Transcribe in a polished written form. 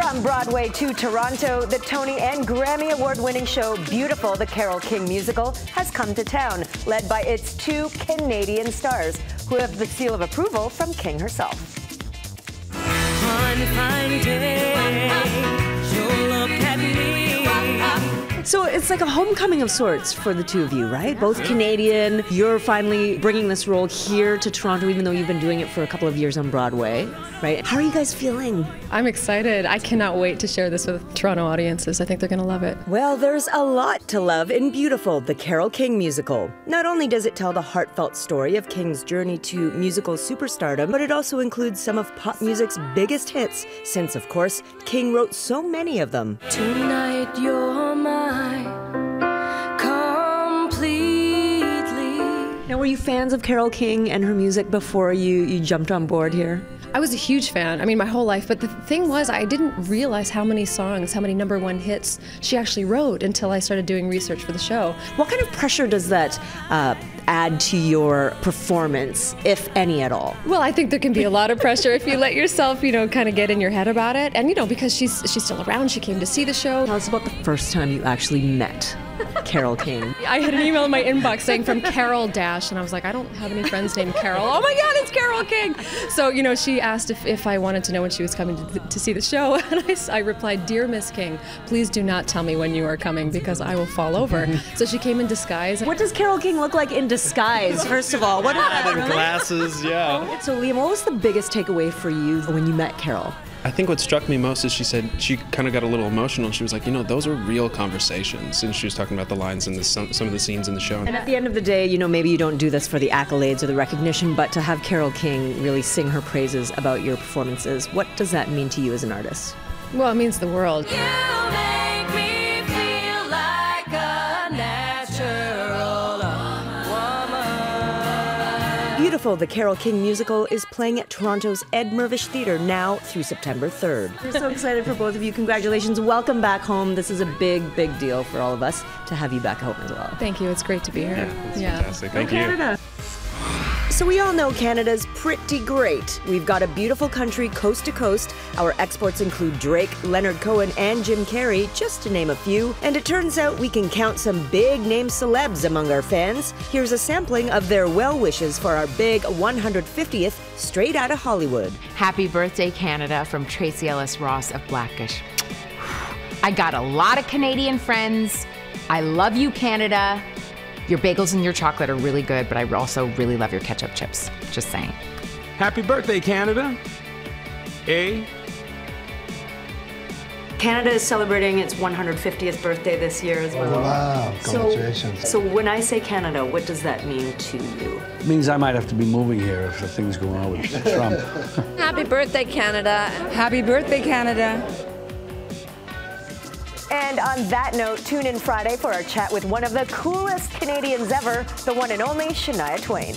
From Broadway to Toronto, the Tony and Grammy Award-winning show Beautiful, the Carole King Musical, has come to town, led by its two Canadian stars, who have the seal of approval from King herself. One fine day, you'll look at me. So it's like a homecoming of sorts for the two of you, right? Both Canadian. You're finally bringing this role here to Toronto, even though you've been doing it for a couple of years on Broadway, right? How are you guys feeling? I'm excited. I cannot wait to share this with Toronto audiences. I think they're going to love it. Well, there's a lot to love in Beautiful, the Carole King Musical. Not only does it tell the heartfelt story of King's journey to musical superstardom, but it also includes some of pop music's biggest hits, since, of course, King wrote so many of them. Tonight you're mine completely. Now, were you fans of Carole King and her music before you jumped on board here? I was a huge fan, I mean, my whole life, but the thing was, I didn't realize how many songs, how many #1 hits she actually wrote until I started doing research for the show. What kind of pressure does that add to your performance, if any at all? Well, I think there can be a lot of pressure if you let yourself, kind of get in your head about it. And, because she's still around, she came to see the show. Tell us about the first time you actually met Carole King. I had an email in my inbox saying from Carol Dash, and I was like, I don't have any friends named Carol. Oh my God, it's Carole King! So, she asked if I wanted to know when she was coming to see the show, and I replied, Dear Miss King, please do not tell me when you are coming because I will fall over. So she came in disguise. What does Carole King look like in disguise, first of all? What is that? With glasses, yeah. So Liam, what was the biggest takeaway for you when you met Carole? I think what struck me most is she said she kind of got a little emotional. She was like, those are real conversations. And she was talking about the lines in some of the scenes in the show. And at the end of the day, maybe you don't do this for the accolades or the recognition, but to have Carole King really sing her praises about your performances, what does that mean to you as an artist? Well, it means the world. You make me feel like a natural woman. Beautiful, the Carole King Musical is playing at Toronto's Ed Mirvish Theatre now through September 3rd. We're so excited for both of you. Congratulations. Welcome back home. This is a big, big deal for all of us to have you back home as well. Thank you. It's great to be here. Yeah, it's fantastic. Thank you. Canada. So we all know Canada's pretty great. We've got a beautiful country coast to coast. Our exports include Drake, Leonard Cohen, and Jim Carrey, just to name a few. And it turns out we can count some big-name celebs among our fans. Here's a sampling of their well wishes for our big 150th straight out of Hollywood. Happy birthday, Canada, from Tracy Ellis Ross of Blackish. I got a lot of Canadian friends. I love you, Canada. Your bagels and your chocolate are really good, but I also really love your ketchup chips. Just saying. Happy birthday, Canada. Canada is celebrating its 150th birthday this year as well. Oh, wow, congratulations. So when I say Canada, what does that mean to you? It means I might have to be moving here if the things go on with Trump. Happy birthday, Canada. Happy birthday, Canada. And on that note, tune in Friday for our chat with one of the coolest Canadians ever, the one and only Shania Twain.